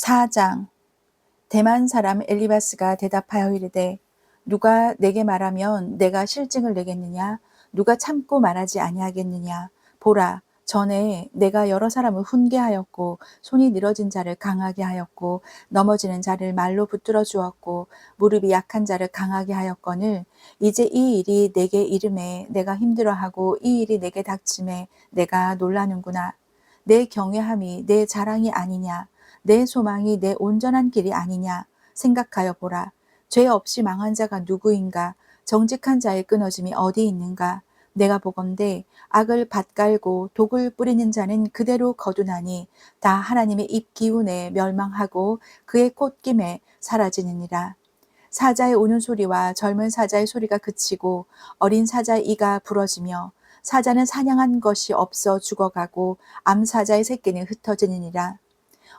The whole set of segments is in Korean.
4장. 대만 사람 엘리바스가 대답하여 이르되 누가 내게 말하면 내가 실증을 내겠느냐? 누가 참고 말하지 아니하겠느냐? 보라, 전에 내가 여러 사람을 훈계하였고 손이 늘어진 자를 강하게 하였고 넘어지는 자를 말로 붙들어 주었고 무릎이 약한 자를 강하게 하였거늘 이제 이 일이 내게 이름에 내가 힘들어하고 이 일이 내게 닥침에 내가 놀라는구나. 내 경외함이 내 자랑이 아니냐? 내 소망이 내 온전한 길이 아니냐 생각하여 보라. 죄 없이 망한 자가 누구인가? 정직한 자의 끊어짐이 어디 있는가? 내가 보건대 악을 밭갈고 독을 뿌리는 자는 그대로 거두나니 다 하나님의 입 기운에 멸망하고 그의 콧김에 사라지느니라. 사자의 우는 소리와 젊은 사자의 소리가 그치고 어린 사자의 이가 부러지며 사자는 사냥한 것이 없어 죽어가고 암사자의 새끼는 흩어지느니라.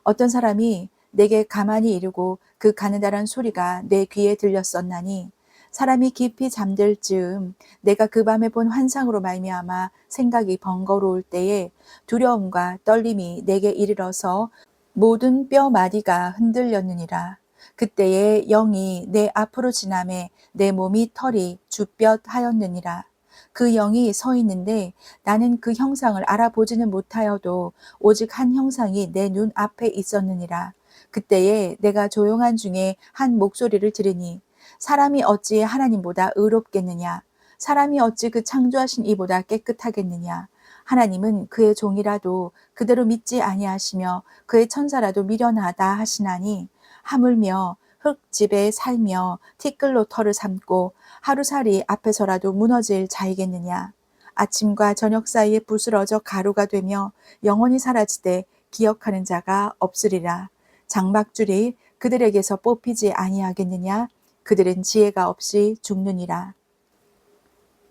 어떤 사람이 내게 가만히 이르고 그 가느다란 소리가 내 귀에 들렸었나니 사람이 깊이 잠들 즈음 내가 그 밤에 본 환상으로 말미암아 생각이 번거로울 때에 두려움과 떨림이 내게 이르러서 모든 뼈 마디가 흔들렸느니라. 그때에 영이 내 앞으로 지나매 내 몸이 털이 주뼛하였느니라. 그 영이 서 있는데 나는 그 형상을 알아보지는 못하여도 오직 한 형상이 내 눈 앞에 있었느니라. 그때에 내가 조용한 중에 한 목소리를 들으니 사람이 어찌 하나님보다 의롭겠느냐? 사람이 어찌 그 창조하신 이보다 깨끗하겠느냐? 하나님은 그의 종이라도 그대로 믿지 아니하시며 그의 천사라도 미련하다 하시나니 하물며 흙집에 살며 티끌로 털을 삼고 하루살이 앞에서라도 무너질 자이겠느냐. 아침과 저녁 사이에 부스러져 가루가 되며 영원히 사라지되 기억하는 자가 없으리라. 장막줄이 그들에게서 뽑히지 아니하겠느냐. 그들은 지혜가 없이 죽느니라.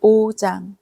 5장.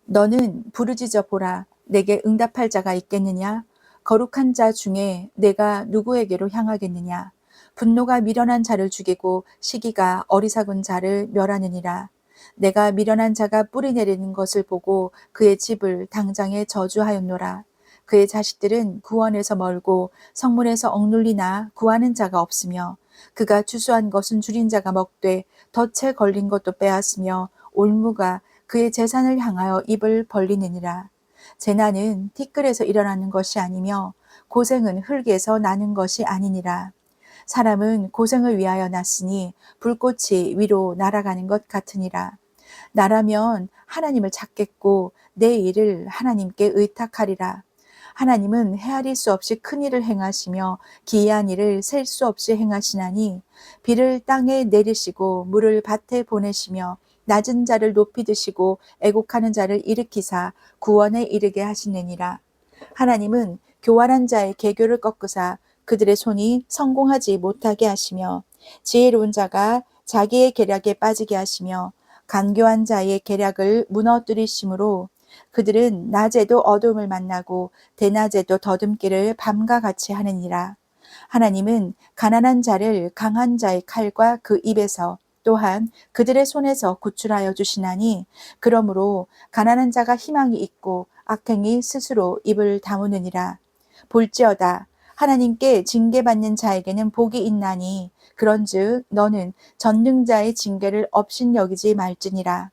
너는 부르짖어 보라. 내게 응답할 자가 있겠느냐? 거룩한 자 중에 내가 누구에게로 향하겠느냐? 분노가 미련한 자를 죽이고 시기가 어리석은 자를 멸하느니라. 내가 미련한 자가 뿌리 내리는 것을 보고 그의 집을 당장에 저주하였노라. 그의 자식들은 구원에서 멀고 성문에서 억눌리나 구하는 자가 없으며 그가 추수한 것은 줄인 자가 먹되 덫에 걸린 것도 빼앗으며 올무가 그의 재산을 향하여 입을 벌리느니라. 재난은 티끌에서 일어나는 것이 아니며 고생은 흙에서 나는 것이 아니니라. 사람은 고생을 위하여 났으니 불꽃이 위로 날아가는 것 같으니라. 나라면 하나님을 찾겠고 내 일을 하나님께 의탁하리라. 하나님은 헤아릴 수 없이 큰 일을 행하시며 기이한 일을 셀 수 없이 행하시나니 비를 땅에 내리시고 물을 밭에 보내시며 낮은 자를 높이 드시고 애곡하는 자를 일으키사 구원에 이르게 하시느니라. 하나님은 교활한 자의 계교를 꺾으사 그들의 손이 성공하지 못하게 하시며 지혜로운 자가 자기의 계략에 빠지게 하시며 간교한 자의 계략을 무너뜨리심으로 그들은 낮에도 어둠을 만나고 대낮에도 더듬기를 밤과 같이 하느니라. 하나님은 가난한 자를 강한 자의 칼과 그 입에서 또한 그들의 손에서 구출하여 주시나니 그러므로 가난한 자가 희망이 있고 악행이 스스로 입을 다무느니라. 볼지어다 하나님께 징계받는 자에게는 복이 있나니 그런즉 너는 전능자의 징계를 업신여기지 말지니라.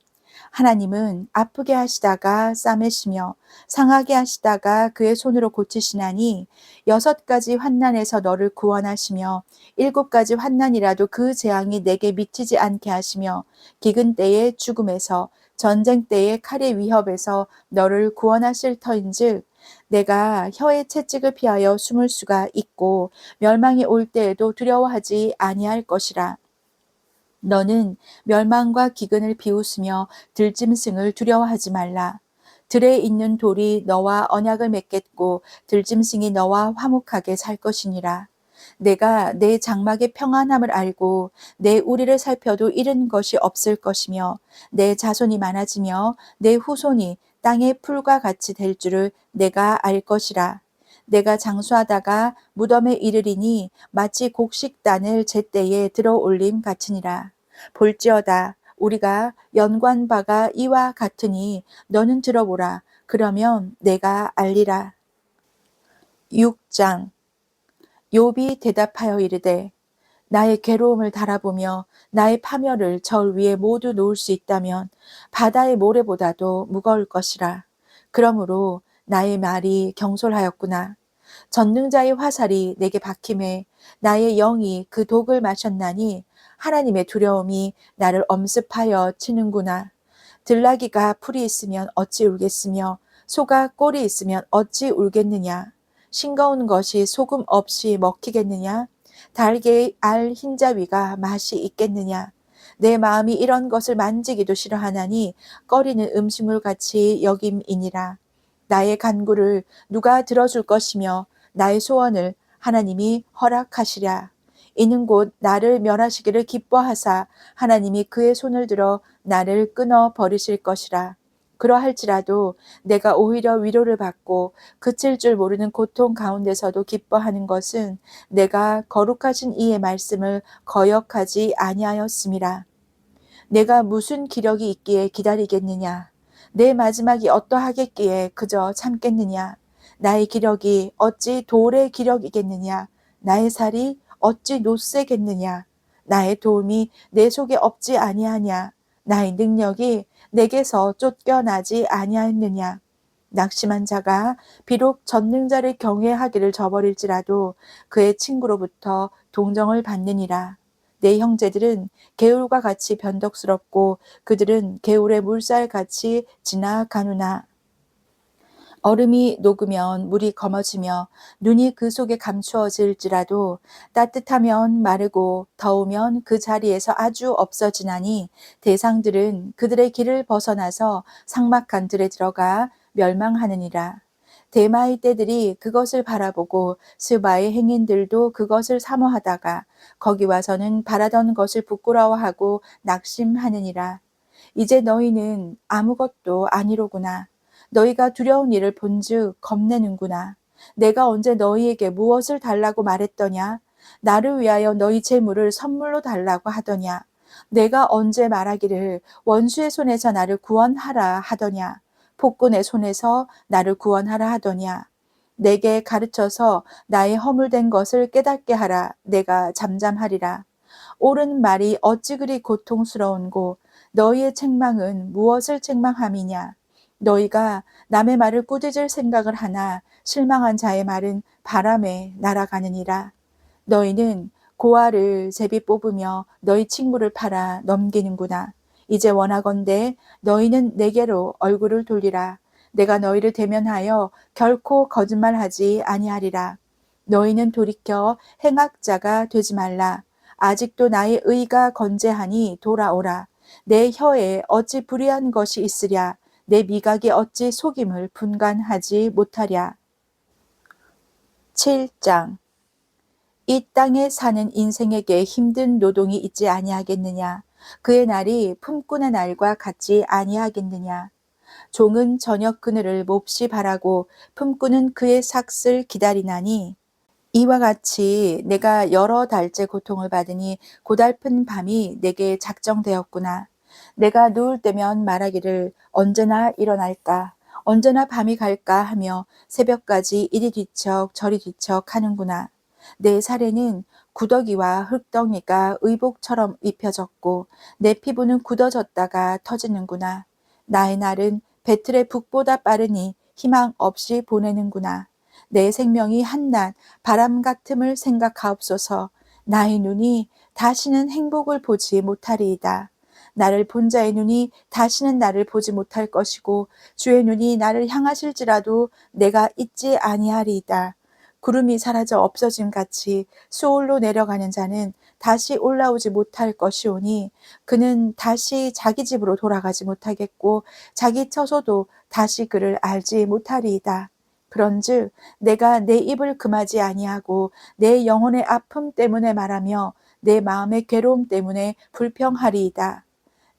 하나님은 아프게 하시다가 싸매시며 상하게 하시다가 그의 손으로 고치시나니 6가지 환난에서 너를 구원하시며 7가지 환난이라도 그 재앙이 내게 미치지 않게 하시며 기근 때의 죽음에서 전쟁 때의 칼의 위협에서 너를 구원하실 터인즉 내가 혀의 채찍을 피하여 숨을 수가 있고 멸망이 올 때에도 두려워하지 아니할 것이라. 너는 멸망과 기근을 비웃으며 들짐승을 두려워하지 말라. 들에 있는 돌이 너와 언약을 맺겠고 들짐승이 너와 화목하게 살 것이니라. 내가 내 장막의 평안함을 알고 내 우리를 살펴도 잃은 것이 없을 것이며 내 자손이 많아지며 내 후손이 땅의 풀과 같이 될 줄을 내가 알 것이라. 내가 장수하다가 무덤에 이르리니 마치 곡식단을 제때에 들어 올림 같으니라. 볼지어다 우리가 연관 바가 이와 같으니 너는 들어보라. 그러면 내가 알리라. 6장. 욥이 대답하여 이르되 나의 괴로움을 달아보며 나의 파멸을 절 위에 모두 놓을 수 있다면 바다의 모래보다도 무거울 것이라. 그러므로 나의 말이 경솔하였구나. 전능자의 화살이 내게 박힘에 나의 영이 그 독을 마셨나니 하나님의 두려움이 나를 엄습하여 치는구나. 들나귀가 풀이 있으면 어찌 울겠으며 소가 꼴이 있으면 어찌 울겠느냐. 싱거운 것이 소금 없이 먹히겠느냐. 달개의 알 흰자위가 맛이 있겠느냐. 내 마음이 이런 것을 만지기도 싫어하나니 꺼리는 음식물 같이 여김이니라. 나의 간구를 누가 들어줄 것이며 나의 소원을 하나님이 허락하시랴. 이는 곧 나를 멸하시기를 기뻐하사 하나님이 그의 손을 들어 나를 끊어 버리실 것이라. 그러할지라도 내가 오히려 위로를 받고 그칠 줄 모르는 고통 가운데서도 기뻐하는 것은 내가 거룩하신 이의 말씀을 거역하지 아니하였음이라. 내가 무슨 기력이 있기에 기다리겠느냐? 내 마지막이 어떠하겠기에 그저 참겠느냐? 나의 기력이 어찌 돌의 기력이겠느냐? 나의 살이 어찌 노쇠겠느냐? 나의 도움이 내 속에 없지 아니하냐? 나의 능력이 내게서 쫓겨나지 아니하였느냐? 낙심한 자가 비록 전능자를 경외하기를 저버릴지라도 그의 친구로부터 동정을 받느니라. 내 형제들은 개울과 같이 변덕스럽고 그들은 개울의 물살같이 지나가누나. 얼음이 녹으면 물이 검어지며 눈이 그 속에 감추어질지라도 따뜻하면 마르고 더우면 그 자리에서 아주 없어지나니 대상들은 그들의 길을 벗어나서 삭막한 들에 들어가 멸망하느니라. 대마의 떼들이 그것을 바라보고 스바의 행인들도 그것을 사모하다가 거기 와서는 바라던 것을 부끄러워하고 낙심하느니라. 이제 너희는 아무것도 아니로구나. 너희가 두려운 일을 본즉 겁내는구나. 내가 언제 너희에게 무엇을 달라고 말했더냐? 나를 위하여 너희 재물을 선물로 달라고 하더냐? 내가 언제 말하기를 원수의 손에서 나를 구원하라 하더냐? 폭군의 손에서 나를 구원하라 하더냐? 내게 가르쳐서 나의 허물된 것을 깨닫게 하라. 내가 잠잠하리라. 옳은 말이 어찌 그리 고통스러운고 너희의 책망은 무엇을 책망함이냐? 너희가 남의 말을 꾸짖을 생각을 하나 실망한 자의 말은 바람에 날아가느니라. 너희는 고아를 제비 뽑으며 너희 친구를 팔아 넘기는구나. 이제 원하건대 너희는 내게로 얼굴을 돌리라. 내가 너희를 대면하여 결코 거짓말하지 아니하리라. 너희는 돌이켜 행악자가 되지 말라. 아직도 나의 의가 건재하니 돌아오라. 내 혀에 어찌 불의한 것이 있으랴. 내 미각이 어찌 속임을 분간하지 못하랴. 7장. 이 땅에 사는 인생에게 힘든 노동이 있지 아니하겠느냐. 그의 날이 품꾼의 날과 같지 아니하겠느냐. 종은 저녁 그늘을 몹시 바라고 품꾼은 그의 삭슬 기다리나니 이와 같이 내가 여러 달째 고통을 받으니 고달픈 밤이 내게 작정되었구나. 내가 누울 때면 말하기를 언제나 일어날까, 언제나 밤이 갈까 하며 새벽까지 이리 뒤척 저리 뒤척 하는구나. 내 살에는 구더기와 흙덩이가 의복처럼 입혀졌고 내 피부는 굳어졌다가 터지는구나. 나의 날은 배틀의 북보다 빠르니 희망 없이 보내는구나. 내 생명이 한낱 바람 같음을 생각하옵소서. 나의 눈이 다시는 행복을 보지 못하리이다. 나를 본 자의 눈이 다시는 나를 보지 못할 것이고 주의 눈이 나를 향하실지라도 내가 잊지 아니하리이다. 구름이 사라져 없어짐 같이 수올로 내려가는 자는 다시 올라오지 못할 것이오니 그는 다시 자기 집으로 돌아가지 못하겠고 자기 처소도 다시 그를 알지 못하리이다. 그런즉 내가 내 입을 금하지 아니하고 내 영혼의 아픔 때문에 말하며 내 마음의 괴로움 때문에 불평하리이다.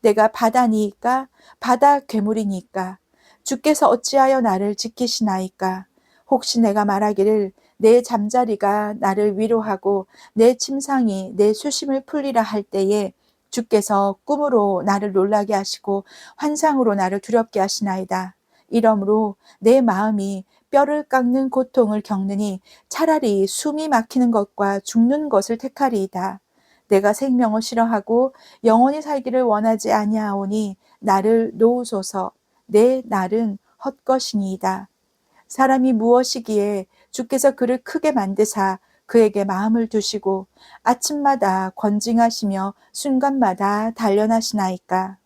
내가 바다니이까 바다 괴물이니까 주께서 어찌하여 나를 지키시나이까. 혹시 내가 말하기를 내 잠자리가 나를 위로하고 내 침상이 내 수심을 풀리라 할 때에 주께서 꿈으로 나를 놀라게 하시고 환상으로 나를 두렵게 하시나이다. 이러므로 내 마음이 뼈를 깎는 고통을 겪느니 차라리 숨이 막히는 것과 죽는 것을 택하리이다. 내가 생명을 싫어하고 영원히 살기를 원하지 아니하오니 나를 놓으소서. 내 날은 헛것이니이다. 사람이 무엇이기에 주께서 그를 크게 만드사 그에게 마음을 두시고 아침마다 권징하시며 순간마다 단련하시나이까.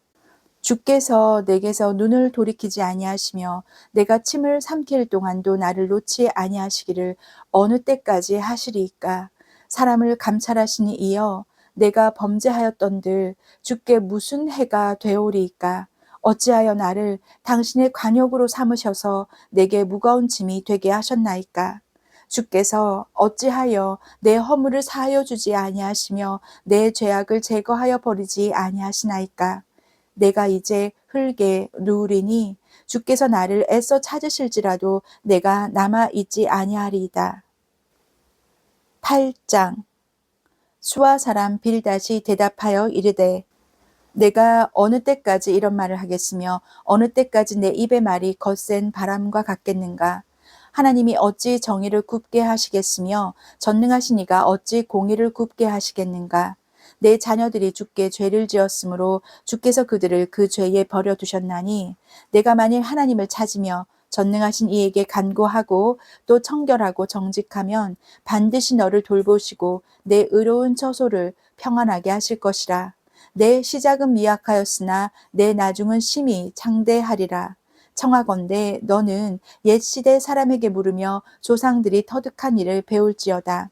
주께서 내게서 눈을 돌이키지 아니하시며 내가 침을 삼킬 동안도 나를 놓지 아니하시기를 어느 때까지 하시리이까. 사람을 감찰하시니 이여 내가 범죄하였던들 주께 무슨 해가 되오리이까. 어찌하여 나를 당신의 관역으로 삼으셔서 내게 무거운 짐이 되게 하셨나이까. 주께서 어찌하여 내 허물을 사하여 주지 아니하시며 내 죄악을 제거하여 버리지 아니하시나이까. 내가 이제 흙에 누우리니 주께서 나를 애써 찾으실지라도 내가 남아 있지 아니하리이다. 8장. 수아 사람 빌닷이 대답하여 이르되 내가 어느 때까지 이런 말을 하겠으며 어느 때까지 내 입의 말이 거센 바람과 같겠는가. 하나님이 어찌 정의를 굽게 하시겠으며 전능하신 이가 어찌 공의를 굽게 하시겠는가. 내 자녀들이 주께 죄를 지었으므로 주께서 그들을 그 죄에 버려두셨나니 내가 만일 하나님을 찾으며 전능하신 이에게 간구하고 또 청결하고 정직하면 반드시 너를 돌보시고 내 의로운 처소를 평안하게 하실 것이라. 내 시작은 미약하였으나 내 나중은 심히 창대하리라. 청하건대 너는 옛 시대 사람에게 물으며 조상들이 터득한 일을 배울지어다.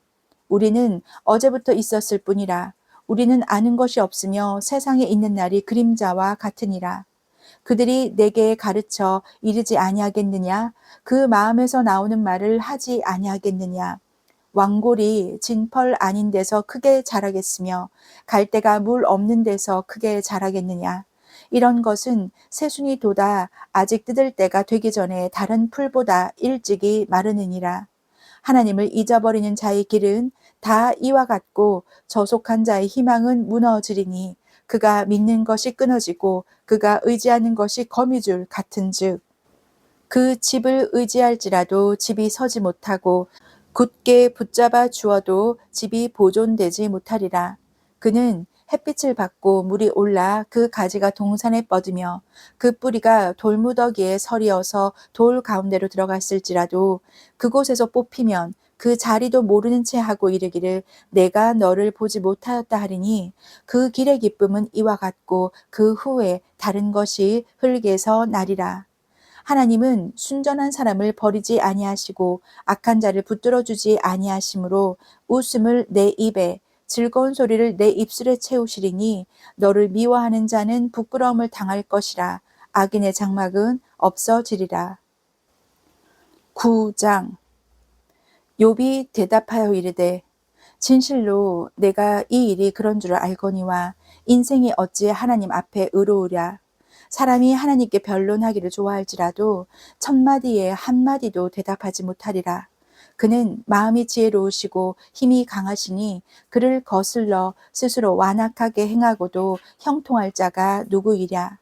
우리는 어제부터 있었을 뿐이라. 우리는 아는 것이 없으며 세상에 있는 날이 그림자와 같으니라. 그들이 내게 가르쳐 이르지 아니하겠느냐? 그 마음에서 나오는 말을 하지 아니하겠느냐? 왕골이 진펄 아닌 데서 크게 자라겠으며 갈대가 물 없는 데서 크게 자라겠느냐? 이런 것은 새순이 돋아 아직 뜯을 때가 되기 전에 다른 풀보다 일찍이 마르느니라. 하나님을 잊어버리는 자의 길은 다 이와 같고 저속한 자의 희망은 무너지리니 그가 믿는 것이 끊어지고 그가 의지하는 것이 거미줄 같은즉 그 집을 의지할지라도 집이 서지 못하고 굳게 붙잡아 주어도 집이 보존되지 못하리라. 그는 햇빛을 받고 물이 올라 그 가지가 동산에 뻗으며 그 뿌리가 돌무더기에 서리어서 돌 가운데로 들어갔을지라도 그곳에서 뽑히면 그 자리도 모르는 채 하고 이르기를 내가 너를 보지 못하였다 하리니 그 길의 기쁨은 이와 같고 그 후에 다른 것이 흙에서 나리라. 하나님은 순전한 사람을 버리지 아니하시고 악한 자를 붙들어 주지 아니하시므로 웃음을 내 입에 즐거운 소리를 내 입술에 채우시리니 너를 미워하는 자는 부끄러움을 당할 것이라. 악인의 장막은 없어지리라. 9장. 욥이 대답하여 이르되 진실로 내가 이 일이 그런 줄을 알거니와 인생이 어찌 하나님 앞에 의로우랴. 사람이 하나님께 변론하기를 좋아할지라도 천마디에 한마디도 대답하지 못하리라. 그는 마음이 지혜로우시고 힘이 강하시니 그를 거슬러 스스로 완악하게 행하고도 형통할 자가 누구이랴.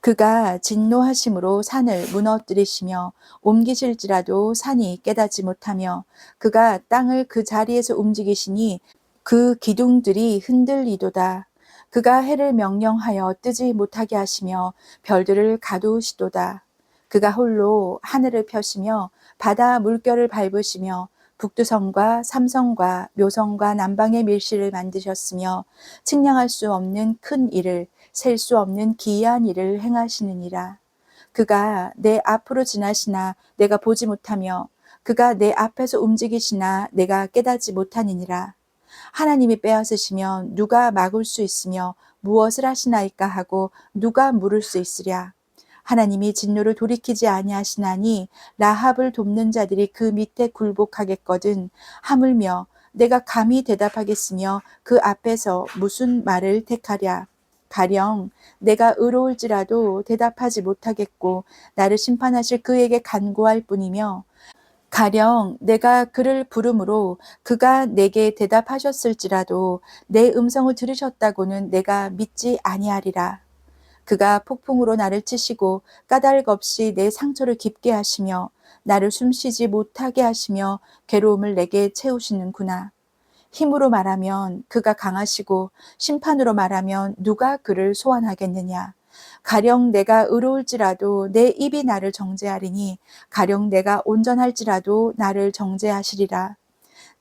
그가 진노하심으로 산을 무너뜨리시며 옮기실지라도 산이 깨닫지 못하며 그가 땅을 그 자리에서 움직이시니 그 기둥들이 흔들리도다. 그가 해를 명령하여 뜨지 못하게 하시며 별들을 가두시도다. 그가 홀로 하늘을 펴시며 바다 물결을 밟으시며 북두성과 삼성과 묘성과 남방의 밀실을 만드셨으며 측량할 수 없는 큰 일을 셀 수 없는 기이한 일을 행하시느니라. 그가 내 앞으로 지나시나 내가 보지 못하며 그가 내 앞에서 움직이시나 내가 깨닫지 못하느니라. 하나님이 빼앗으시면 누가 막을 수 있으며 무엇을 하시나이까 하고 누가 물을 수 있으랴. 하나님이 진노를 돌이키지 아니하시나니 라합을 돕는 자들이 그 밑에 굴복하겠거든. 하물며 내가 감히 대답하겠으며 그 앞에서 무슨 말을 택하랴. 가령 내가 의로울지라도 대답하지 못하겠고 나를 심판하실 그에게 간구할 뿐이며 가령 내가 그를 부름으로 그가 내게 대답하셨을지라도 내 음성을 들으셨다고는 내가 믿지 아니하리라. 그가 폭풍으로 나를 치시고 까닭 없이 내 상처를 깊게 하시며 나를 숨쉬지 못하게 하시며 괴로움을 내게 채우시는구나. 힘으로 말하면 그가 강하시고 심판으로 말하면 누가 그를 소환하겠느냐. 가령 내가 의로울지라도 내 입이 나를 정죄하리니 가령 내가 온전할지라도 나를 정죄하시리라.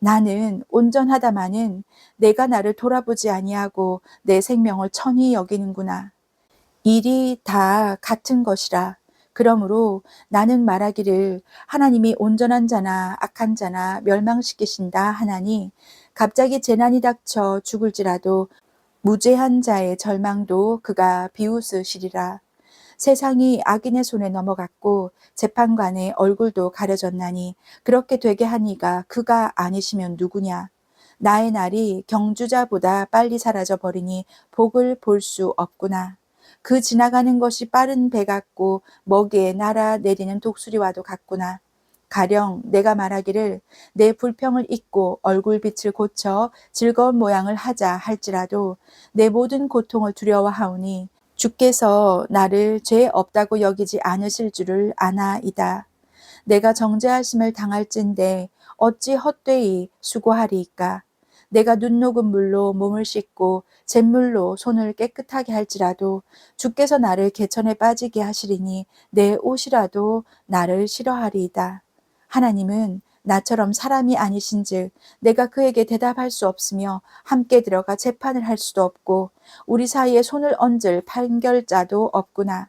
나는 온전하다마는 내가 나를 돌아보지 아니하고 내 생명을 천히 여기는구나. 일이 다 같은 것이라. 그러므로 나는 말하기를 하나님이 온전한 자나 악한 자나 멸망시키신다 하나니 갑자기 재난이 닥쳐 죽을지라도 무죄한 자의 절망도 그가 비웃으시리라. 세상이 악인의 손에 넘어갔고 재판관의 얼굴도 가려졌나니 그렇게 되게 하니가 그가 아니시면 누구냐. 나의 날이 경주자보다 빨리 사라져 버리니 복을 볼 수 없구나. 그 지나가는 것이 빠른 배 같고 먹이에 날아 내리는 독수리와도 같구나. 가령 내가 말하기를 내 불평을 잊고 얼굴빛을 고쳐 즐거운 모양을 하자 할지라도 내 모든 고통을 두려워하오니 주께서 나를 죄 없다고 여기지 않으실 줄을 아나이다. 내가 정죄하심을 당할진대 어찌 헛되이 수고하리이까. 내가 눈 녹은 물로 몸을 씻고 잿물로 손을 깨끗하게 할지라도 주께서 나를 개천에 빠지게 하시리니 내 옷이라도 나를 싫어하리이다. 하나님은 나처럼 사람이 아니신즉 내가 그에게 대답할 수 없으며 함께 들어가 재판을 할 수도 없고 우리 사이에 손을 얹을 판결자도 없구나.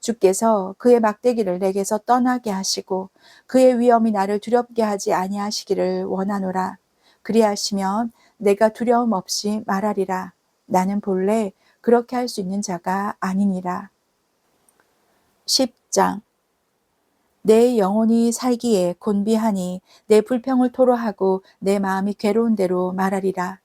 주께서 그의 막대기를 내게서 떠나게 하시고 그의 위엄이 나를 두렵게 하지 아니하시기를 원하노라. 그리하시면 내가 두려움 없이 말하리라. 나는 본래 그렇게 할 수 있는 자가 아니니라. 10장. 내 영혼이 살기에 곤비하니 내 불평을 토로하고 내 마음이 괴로운 대로 말하리라.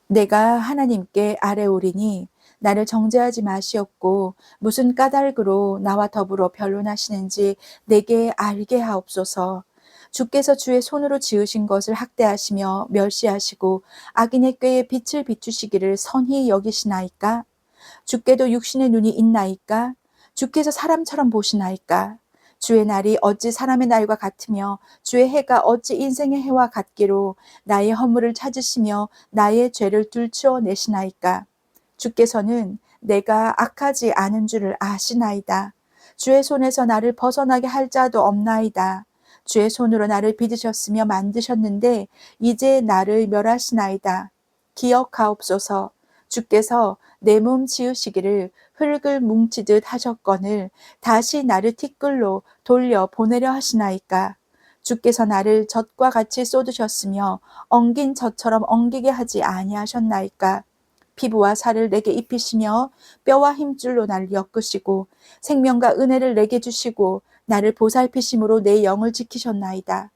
내가 하나님께 아뢰오리니 나를 정죄하지 마시옵고 무슨 까닭으로 나와 더불어 변론하시는지 내게 알게 하옵소서. 주께서 주의 손으로 지으신 것을 학대하시며 멸시하시고 악인의 꾀에 빛을 비추시기를 선히 여기시나이까? 주께도 육신의 눈이 있나이까? 주께서 사람처럼 보시나이까? 주의 날이 어찌 사람의 날과 같으며 주의 해가 어찌 인생의 해와 같기로 나의 허물을 찾으시며 나의 죄를 들추어 내시나이까? 주께서는 내가 악하지 않은 줄을 아시나이다. 주의 손에서 나를 벗어나게 할 자도 없나이다. 주의 손으로 나를 빚으셨으며 만드셨는데 이제 나를 멸하시나이다. 기억하옵소서. 주께서 내 몸 지으시기를 흙을 뭉치듯 하셨거늘 다시 나를 티끌로 돌려 보내려 하시나이까. 주께서 나를 젖과 같이 쏟으셨으며 엉긴 젖처럼 엉기게 하지 아니하셨나이까. 피부와 살을 내게 입히시며 뼈와 힘줄로 나를 엮으시고 생명과 은혜를 내게 주시고 나를 보살피심으로 내 영을 지키셨나이다.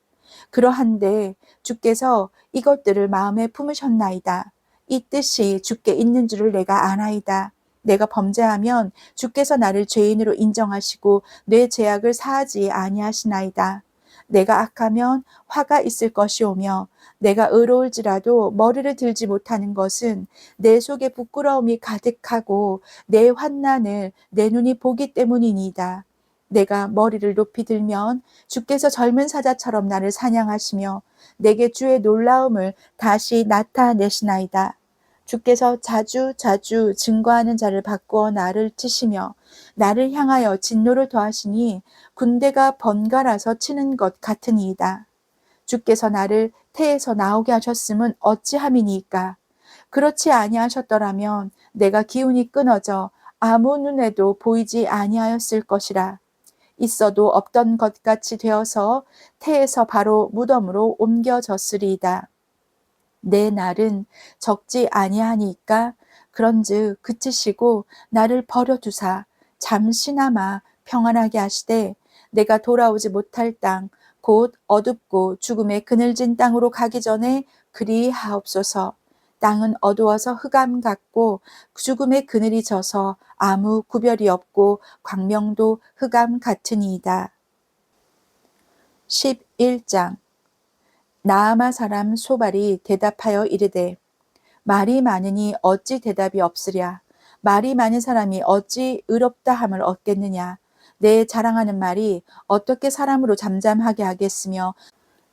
그러한데 주께서 이것들을 마음에 품으셨나이다. 이 뜻이 주께 있는 줄을 내가 아나이다. 내가 범죄하면 주께서 나를 죄인으로 인정하시고 내 죄악을 사하지 아니하시나이다. 내가 악하면 화가 있을 것이오며 내가 의로울지라도 머리를 들지 못하는 것은 내 속에 부끄러움이 가득하고 내 환난을 내 눈이 보기 때문이니이다. 내가 머리를 높이 들면 주께서 젊은 사자처럼 나를 사냥하시며 내게 주의 놀라움을 다시 나타내시나이다. 주께서 자주 증거하는 자를 바꾸어 나를 치시며 나를 향하여 진노를 더하시니 군대가 번갈아서 치는 것 같으니이다. 주께서 나를 태에서 나오게 하셨음은 어찌함이니까. 그렇지 아니하셨더라면 내가 기운이 끊어져 아무 눈에도 보이지 아니하였을 것이라. 있어도 없던 것 같이 되어서 태에서 바로 무덤으로 옮겨졌으리이다. 내 날은 적지 아니하니까 그런즉 그치시고 나를 버려두사 잠시나마 평안하게 하시되 내가 돌아오지 못할 땅 곧 어둡고 죽음의 그늘진 땅으로 가기 전에 그리하옵소서. 땅은 어두워서 흑암 같고 죽음의 그늘이 져서 아무 구별이 없고 광명도 흑암 같으니이다. 11장. 나아마 사람 소발이 대답하여 이르되 말이 많으니 어찌 대답이 없으랴. 말이 많은 사람이 어찌 의롭다 함을 얻겠느냐. 내 자랑하는 말이 어떻게 사람으로 잠잠하게 하겠으며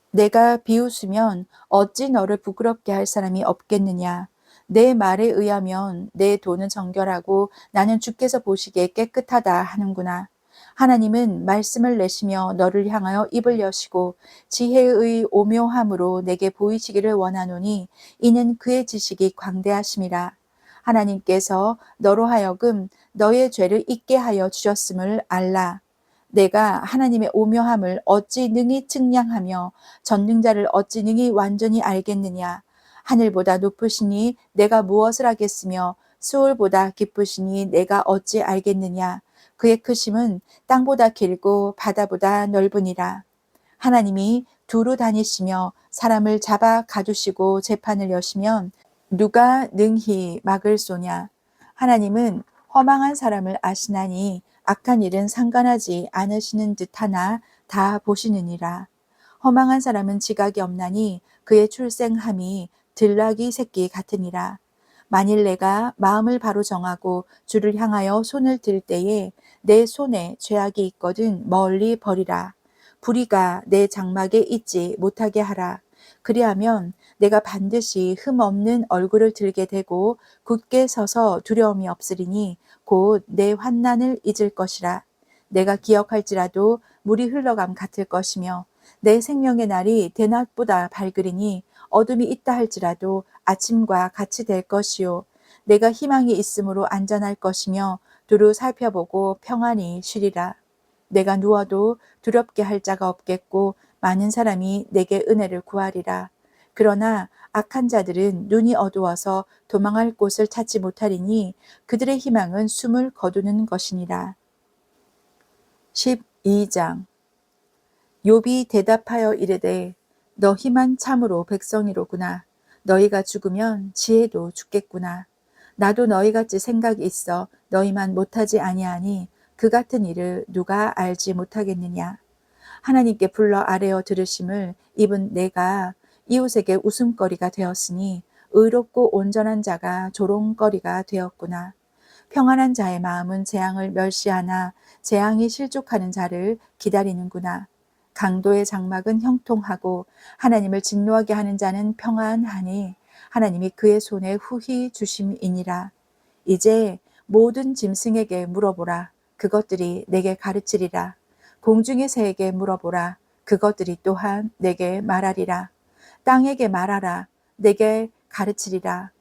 내가 비웃으면 어찌 너를 부끄럽게 할 사람이 없겠느냐. 내 말에 의하면 내 돈은 정결하고 나는 주께서 보시기에 깨끗하다 하는구나. 하나님은 말씀을 내시며 너를 향하여 입을 여시고 지혜의 오묘함으로 내게 보이시기를 원하노니 이는 그의 지식이 광대하심이라. 하나님께서 너로 하여금 너의 죄를 잊게 하여 주셨음을 알라. 내가 하나님의 오묘함을 어찌 능히 측량하며 전능자를 어찌 능히 완전히 알겠느냐. 하늘보다 높으시니 내가 무엇을 하겠으며 수월보다 깊으시니 내가 어찌 알겠느냐. 그의 크심은 땅보다 길고 바다보다 넓으니라. 하나님이 두루 다니시며 사람을 잡아 가두시고 재판을 여시면 누가 능히 막을 소냐. 하나님은 허망한 사람을 아시나니 악한 일은 상관하지 않으시는 듯하나 다 보시느니라. 허망한 사람은 지각이 없나니 그의 출생함이 들나귀 새끼 같으니라. 만일 내가 마음을 바로 정하고 주를 향하여 손을 들 때에 내 손에 죄악이 있거든 멀리 버리라. 불의가 내 장막에 있지 못하게 하라. 그리하면 내가 반드시 흠 없는 얼굴을 들게 되고 굳게 서서 두려움이 없으리니 곧 내 환난을 잊을 것이라. 내가 기억할지라도 물이 흘러감 같을 것이며 내 생명의 날이 대낮보다 밝으리니 어둠이 있다 할지라도 아침과 같이 될 것이요. 내가 희망이 있으므로 안전할 것이며 두루 살펴보고 평안히 쉬리라. 내가 누워도 두렵게 할 자가 없겠고 많은 사람이 내게 은혜를 구하리라. 그러나 악한 자들은 눈이 어두워서 도망할 곳을 찾지 못하리니 그들의 희망은 숨을 거두는 것이니라. 12장 욥이 대답하여 이르되 너희만 참으로 백성이로구나. 너희가 죽으면 지혜도 죽겠구나. 나도 너희같이 생각이 있어 너희만 못하지 아니하니 그 같은 일을 누가 알지 못하겠느냐. 하나님께 불러 아뢰어 들으심을 입은 내가 이웃에게 웃음거리가 되었으니 의롭고 온전한 자가 조롱거리가 되었구나. 평안한 자의 마음은 재앙을 멸시하나 재앙이 실족하는 자를 기다리는구나. 강도의 장막은 형통하고 하나님을 진노하게 하는 자는 평안하니 하나님이 그의 손에 후히 주심이니라. 이제 모든 짐승에게 물어보라. 그것들이 내게 가르치리라. 공중의 새에게 물어보라. 그것들이 또한 내게 말하리라. 땅에게 말하라. 내게 가르치리라.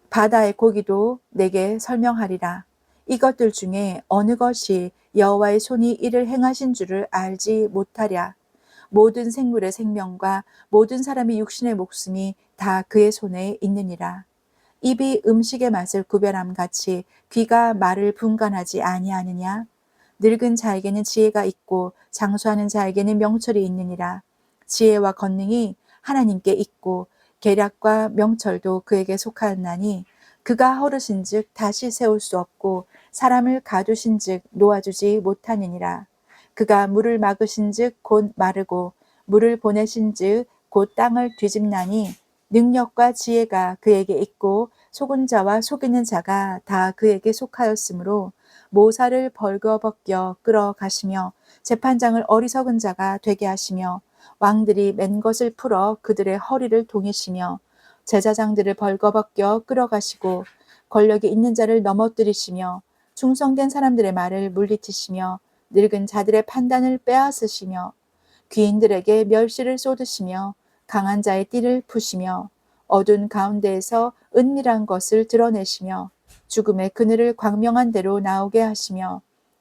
바다의 고기도 내게 설명하리라. 이것들 중에 어느 것이 여호와의 손이 이를 행하신 줄을 알지 못하랴. 모든 생물의 생명과 모든 사람의 육신의 목숨이 다 그의 손에 있느니라. 입이 음식의 맛을 구별함 같이 귀가 말을 분간하지 아니하느냐. 늙은 자에게는 지혜가 있고 장수하는 자에게는 명철이 있느니라. 지혜와 권능이 하나님께 있고 계략과 명철도 그에게 속하였나니 그가 허르신즉 다시 세울 수 없고 사람을 가두신즉 놓아주지 못하느니라. 그가 물을 막으신즉 곧 마르고 물을 보내신즉 곧 땅을 뒤집나니 능력과 지혜가 그에게 있고 속은 자와 속이는 자가 다 그에게 속하였으므로 모사를 벌거벗겨 끌어가시며 재판장을 어리석은 자가 되게 하시며 왕들이 맨 것을 풀어 그들의 허리를 동이시며 제사장들을 벌거벗겨 끌어가시고 권력이 있는 자를 넘어뜨리시며 충성된 사람들의 말을 물리치시며 늙은 자들의 판단을 빼앗으시며 귀인들에게 멸시를 쏟으시며 강한 자의 띠를 푸시며 어두운 가운데에서 은밀한 것을 드러내시며 죽음의 그늘을 광명한 대로 나오게 하시며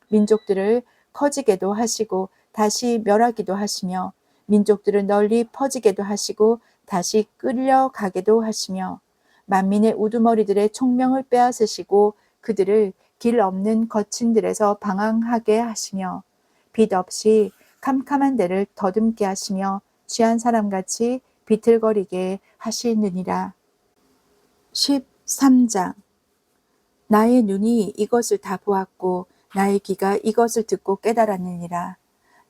민족들을 커지게도 하시고 다시 멸하기도 하시며 민족들을 널리 퍼지게도 하시고 다시 끌려가게도 하시며 만민의 우두머리들의 총명을 빼앗으시고 그들을 길 없는 거친들에서 방황하게 하시며 빛 없이 캄캄한 데를 더듬게 하시며 취한 사람같이 비틀거리게 하시느니라. 13장 나의 눈이 이것을 다 보았고 나의 귀가 이것을 듣고 깨달았느니라.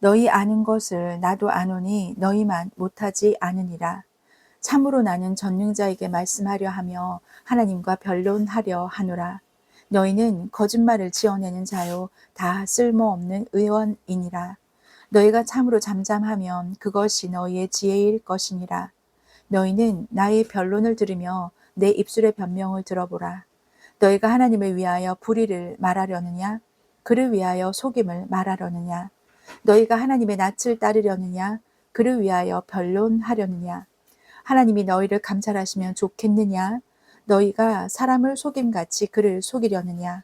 너희 아는 것을 나도 아노니 너희만 못하지 않으니라. 참으로 나는 전능자에게 말씀하려 하며 하나님과 변론하려 하노라. 너희는 거짓말을 지어내는 자요 다 쓸모없는 의원이니라. 너희가 참으로 잠잠하면 그것이 너희의 지혜일 것이니라. 너희는 나의 변론을 들으며 내 입술의 변명을 들어보라. 너희가 하나님을 위하여 불의를 말하려느냐? 그를 위하여 속임을 말하려느냐? 너희가 하나님의 낯을 따르려느냐? 그를 위하여 변론하려느냐? 하나님이 너희를 감찰하시면 좋겠느냐? 너희가 사람을 속임같이 그를 속이려느냐?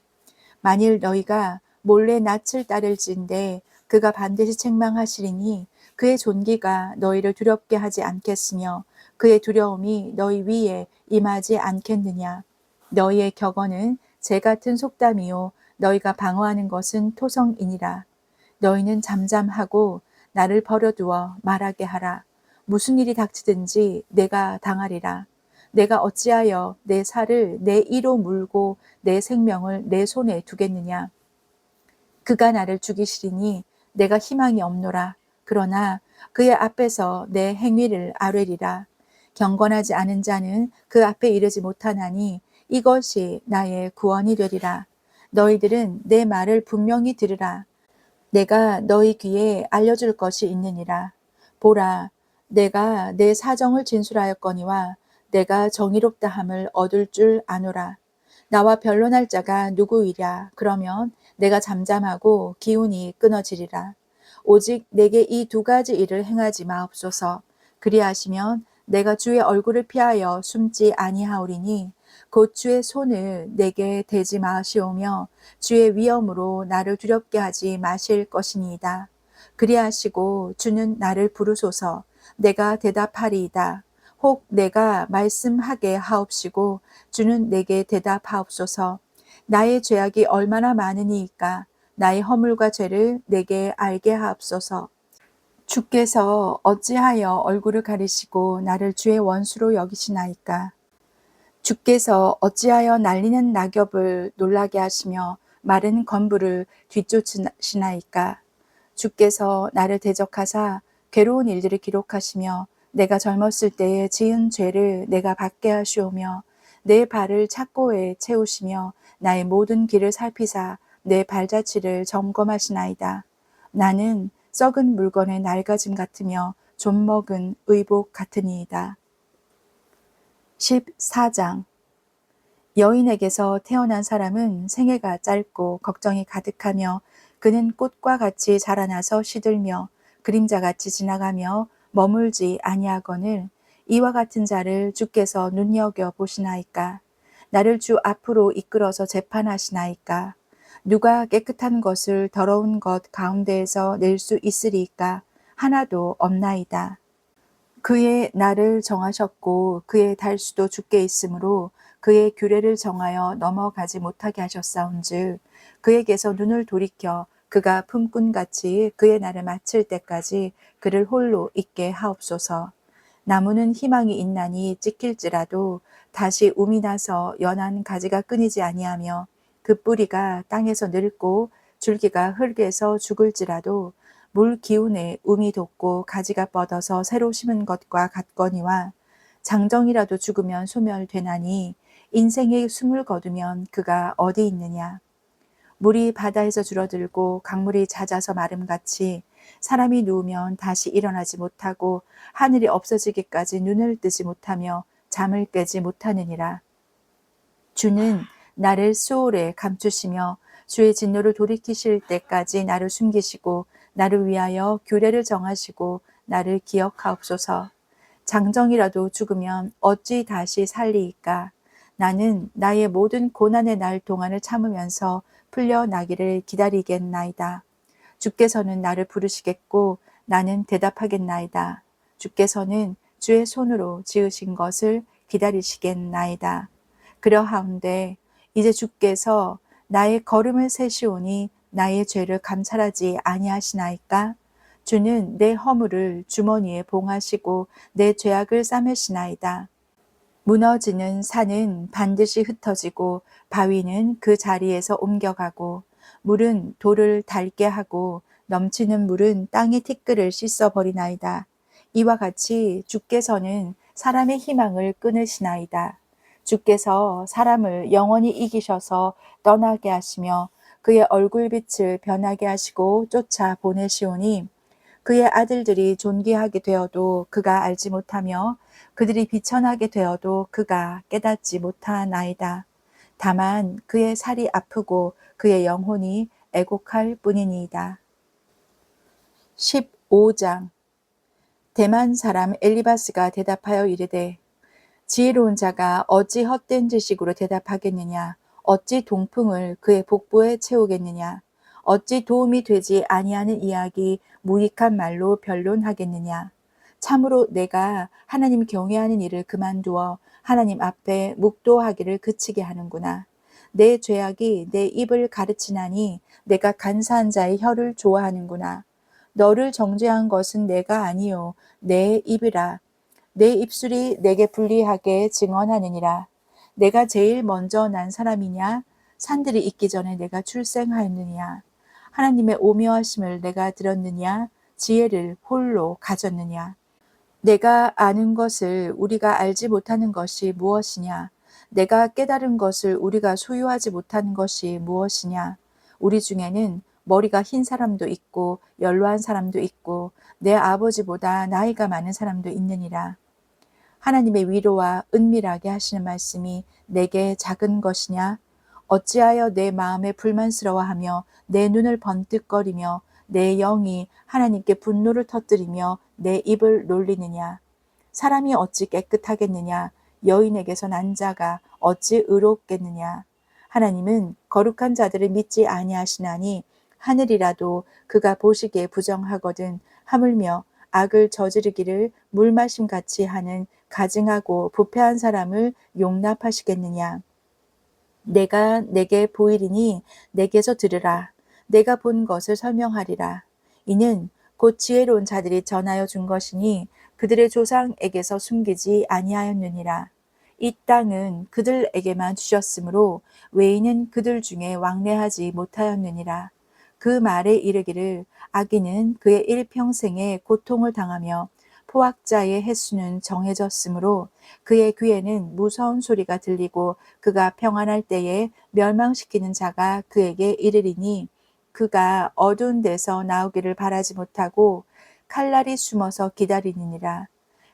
만일 너희가 몰래 낯을 따를진대 그가 반드시 책망하시리니 그의 존귀가 너희를 두렵게 하지 않겠으며 그의 두려움이 너희 위에 임하지 않겠느냐. 너희의 격언은 재 같은 속담이요 너희가 방어하는 것은 토성이니라. 너희는 잠잠하고 나를 버려두어 말하게 하라. 무슨 일이 닥치든지 내가 당하리라. 내가 어찌하여 내 살을 내 이로 물고 내 생명을 내 손에 두겠느냐. 그가 나를 죽이시리니 내가 희망이 없노라. 그러나 그의 앞에서 내 행위를 아뢰리라. 경건하지 않은 자는 그 앞에 이르지 못하나니 이것이 나의 구원이 되리라. 너희들은 내 말을 분명히 들으라. 내가 너희 귀에 알려줄 것이 있느니라. 보라, 내가 내 사정을 진술하였거니와 내가 정의롭다함을 얻을 줄 아노라. 나와 변론할 자가 누구이랴? 그러면 내가 잠잠하고 기운이 끊어지리라. 오직 내게 이 두 가지 일을 행하지 마옵소서. 그리하시면 내가 주의 얼굴을 피하여 숨지 아니하오리니 곧 주의 손을 내게 대지 마시오며 주의 위엄으로 나를 두렵게 하지 마실 것이니이다. 그리하시고 주는 나를 부르소서. 내가 대답하리이다. 혹 내가 말씀하게 하옵시고 주는 내게 대답하옵소서. 나의 죄악이 얼마나 많으니이까 나의 허물과 죄를 내게 알게 하옵소서. 주께서 어찌하여 얼굴을 가리시고 나를 주의 원수로 여기시나이까. 주께서 어찌하여 날리는 낙엽을 놀라게 하시며 마른 건부를 뒤쫓으시나이까. 주께서 나를 대적하사 괴로운 일들을 기록하시며 내가 젊었을 때에 지은 죄를 내가 받게 하시오며 내 발을 착고에 채우시며 나의 모든 길을 살피사 내 발자취를 점검하시나이다. 나는 썩은 물건의 낡아짐 같으며 좀 먹은 의복 같으니이다. 14장. 여인에게서 태어난 사람은 생애가 짧고 걱정이 가득하며 그는 꽃과 같이 자라나서 시들며 그림자같이 지나가며 머물지 아니하거늘 이와 같은 자를 주께서 눈여겨 보시나이까. 나를 주 앞으로 이끌어서 재판하시나이까. 누가 깨끗한 것을 더러운 것 가운데에서 낼 수 있으리이까. 하나도 없나이다. 그의 날을 정하셨고 그의 달수도 주께 있으므로 그의 규례를 정하여 넘어가지 못하게 하셨사온즉 그에게서 눈을 돌이켜 그가 품꾼같이 그의 날을 마칠 때까지 그를 홀로 있게 하옵소서. 나무는 희망이 있나니 찍힐지라도 다시 움이 나서 연한 가지가 끊이지 아니하며 그 뿌리가 땅에서 늙고 줄기가 흙에서 죽을지라도 물 기운에 움이 돋고 가지가 뻗어서 새로 심은 것과 같거니와 장정이라도 죽으면 소멸되나니 인생의 숨을 거두면 그가 어디 있느냐. 물이 바다에서 줄어들고 강물이 잦아서 마름같이 사람이 누우면 다시 일어나지 못하고 하늘이 없어지기까지 눈을 뜨지 못하며 잠을 깨지 못하느니라. 주는 나를 수월에 감추시며 주의 진노를 돌이키실 때까지 나를 숨기시고 나를 위하여 규례를 정하시고 나를 기억하옵소서. 장정이라도 죽으면 어찌 다시 살리이까. 나는 나의 모든 고난의 날 동안을 참으면서 풀려나기를 기다리겠나이다. 주께서는 나를 부르시겠고 나는 대답하겠나이다. 주께서는 주의 손으로 지으신 것을 기다리시겠나이다. 그러하온데 이제 주께서 나의 걸음을 세시오니 나의 죄를 감찰하지 아니하시나이까? 주는 내 허물을 주머니에 봉하시고 내 죄악을 싸매시나이다. 무너지는 산은 반드시 흩어지고 바위는 그 자리에서 옮겨가고 물은 돌을 닳게 하고 넘치는 물은 땅의 티끌을 씻어버리나이다. 이와 같이 주께서는 사람의 희망을 끊으시나이다. 주께서 사람을 영원히 이기셔서 떠나게 하시며 그의 얼굴빛을 변하게 하시고 쫓아 보내시오니 그의 아들들이 존귀하게 되어도 그가 알지 못하며 그들이 비천하게 되어도 그가 깨닫지 못하나이다. 다만 그의 살이 아프고 그의 영혼이 애곡할 뿐이니이다. 15장. 대만 사람 엘리바스가 대답하여 이르되 지혜로운 자가 어찌 헛된 지식으로 대답하겠느냐? 어찌 동풍을 그의 복부에 채우겠느냐? 어찌 도움이 되지 아니하는 이야기 무익한 말로 변론하겠느냐? 참으로 내가 하나님 경외하는 일을 그만두어 하나님 앞에 묵도하기를 그치게 하는구나. 내 죄악이 내 입을 가르치나니 내가 간사한 자의 혀를 좋아하는구나. 너를 정죄한 것은 내가 아니요 내 입이라. 내 입술이 내게 불리하게 증언하느니라. 내가 제일 먼저 난 사람이냐? 산들이 있기 전에 내가 출생하였느냐? 하나님의 오묘하심을 내가 들었느냐? 지혜를 홀로 가졌느냐? 내가 아는 것을 우리가 알지 못하는 것이 무엇이냐? 내가 깨달은 것을 우리가 소유하지 못하는 것이 무엇이냐? 우리 중에는 머리가 흰 사람도 있고 연로한 사람도 있고 내 아버지보다 나이가 많은 사람도 있느니라. 하나님의 위로와 은밀하게 하시는 말씀이 내게 작은 것이냐? 어찌하여 내 마음에 불만스러워하며 내 눈을 번뜩거리며 내 영이 하나님께 분노를 터뜨리며 내 입을 놀리느냐? 사람이 어찌 깨끗하겠느냐? 여인에게서 난 자가 어찌 의롭겠느냐? 하나님은 거룩한 자들을 믿지 아니하시나니 하늘이라도 그가 보시기에 부정하거든 하물며 악을 저지르기를 물마심 같이 하는 가증하고 부패한 사람을 용납하시겠느냐? 내가 내게 보이리니 내게서 들으라. 내가 본 것을 설명하리라. 이는 곧 지혜로운 자들이 전하여 준 것이니 그들의 조상에게서 숨기지 아니하였느니라. 이 땅은 그들에게만 주셨으므로 외인은 그들 중에 왕래하지 못하였느니라. 그 말에 이르기를 악인은 그의 일평생에 고통을 당하며 포악자의 횟수는 정해졌으므로 그의 귀에는 무서운 소리가 들리고 그가 평안할 때에 멸망시키는 자가 그에게 이르리니 그가 어두운 데서 나오기를 바라지 못하고 칼날이 숨어서 기다리느니라.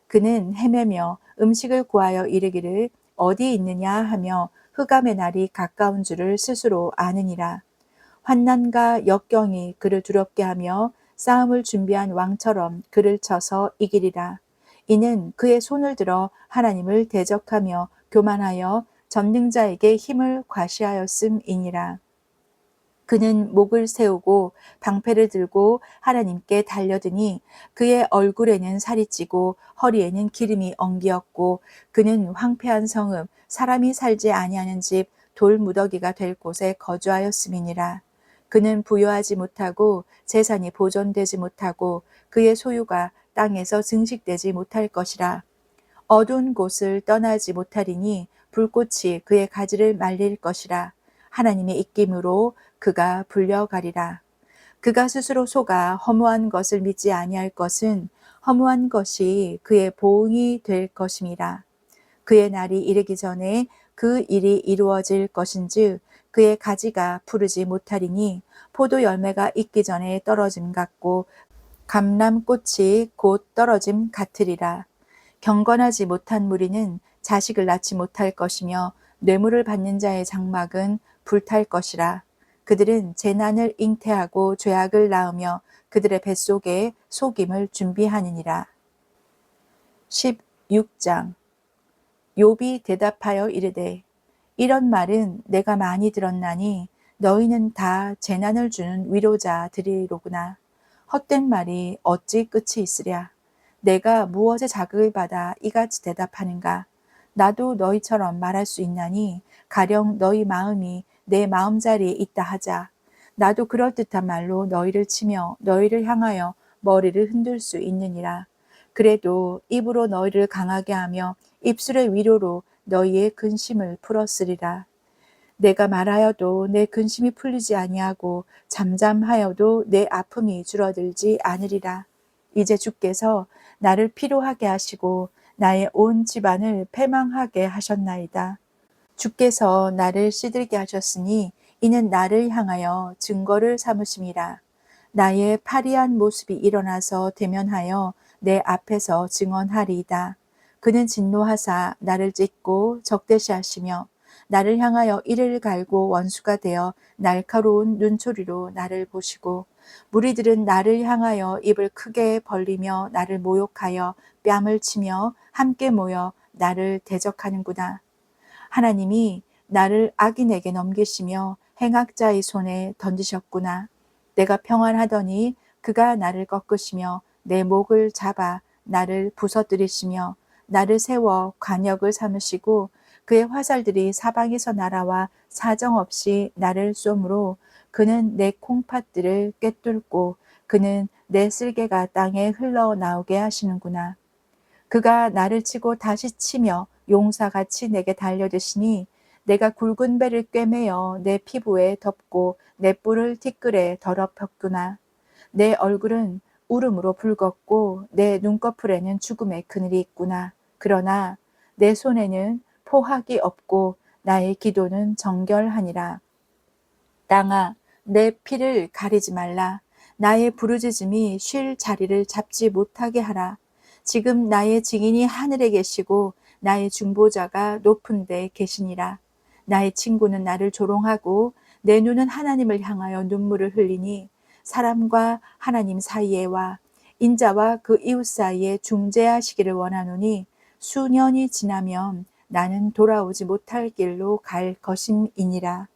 그는 헤매며 음식을 구하여 이르기를 어디 있느냐 하며 흑암의 날이 가까운 줄을 스스로 아느니라. 환난과 역경이 그를 두렵게 하며 싸움을 준비한 왕처럼 그를 쳐서 이기리라. 이는 그의 손을 들어 하나님을 대적하며 교만하여 전능자에게 힘을 과시하였음이니라. 그는 목을 세우고 방패를 들고 하나님께 달려드니 그의 얼굴에는 살이 찌고 허리에는 기름이 엉기었고 그는 황폐한 성읍 사람이 살지 아니하는 집 돌무더기가 될 곳에 거주하였음이니라. 그는 부여하지 못하고 재산이 보존되지 못하고 그의 소유가 땅에서 증식되지 못할 것이라. 어두운 곳을 떠나지 못하리니 불꽃이 그의 가지를 말릴 것이라. 하나님의 입김으로 그가 불려가리라. 그가 스스로 속아 허무한 것을 믿지 아니할 것은 허무한 것이 그의 보응이 될 것임이라. 그의 날이 이르기 전에 그 일이 이루어질 것인즉 그의 가지가 푸르지 못하리니 포도 열매가 익기 전에 떨어짐 같고 감람꽃이 곧 떨어짐 같으리라. 경건하지 못한 무리는 자식을 낳지 못할 것이며 뇌물을 받는 자의 장막은 불탈 것이라. 그들은 재난을 잉태하고 죄악을 낳으며 그들의 뱃속에 속임을 준비하느니라. 16장. 욥이 대답하여 이르되 이런 말은 내가 많이 들었나니 너희는 다 재난을 주는 위로자들이로구나. 헛된 말이 어찌 끝이 있으랴. 내가 무엇에 자극을 받아 이같이 대답하는가. 나도 너희처럼 말할 수 있나니 가령 너희 마음이 내 마음자리에 있다 하자. 나도 그럴듯한 말로 너희를 치며 너희를 향하여 머리를 흔들 수 있느니라. 그래도 입으로 너희를 강하게 하며 입술의 위로로 너희의 근심을 풀었으리라. 내가 말하여도 내 근심이 풀리지 아니하고 잠잠하여도 내 아픔이 줄어들지 않으리라. 이제 주께서 나를 피로하게 하시고 나의 온 집안을 패망하게 하셨나이다. 주께서 나를 시들게 하셨으니 이는 나를 향하여 증거를 삼으심이라. 나의 파리한 모습이 일어나서 대면하여 내 앞에서 증언하리이다. 그는 진노하사 나를 찢고 적대시하시며 나를 향하여 이를 갈고 원수가 되어 날카로운 눈초리로 나를 보시고 무리들은 나를 향하여 입을 크게 벌리며 나를 모욕하여 뺨을 치며 함께 모여 나를 대적하는구나. 하나님이 나를 악인에게 넘기시며 행악자의 손에 던지셨구나. 내가 평안하더니 그가 나를 꺾으시며 내 목을 잡아 나를 부서뜨리시며 나를 세워 관역을 삼으시고 그의 화살들이 사방에서 날아와 사정없이 나를 쏘므로 그는 내 콩팥들을 꿰뚫고 그는 내 쓸개가 땅에 흘러나오게 하시는구나. 그가 나를 치고 다시 치며 용사같이 내게 달려드시니 내가 굵은 배를 꿰매어 내 피부에 덮고 내 뿔을 티끌에 더럽혔구나. 내 얼굴은 울음으로 붉었고 내 눈꺼풀에는 죽음의 그늘이 있구나. 그러나 내 손에는 포학이 없고 나의 기도는 정결하니라. 땅아, 내 피를 가리지 말라. 나의 부르짖음이 쉴 자리를 잡지 못하게 하라. 지금 나의 증인이 하늘에 계시고 나의 중보자가 높은 데 계시니라. 나의 친구는 나를 조롱하고 내 눈은 하나님을 향하여 눈물을 흘리니 사람과 하나님 사이에와 인자와 그 이웃 사이에 중재하시기를 원하노니 수년이 지나면 나는 돌아오지 못할 길로 갈 것임이니라.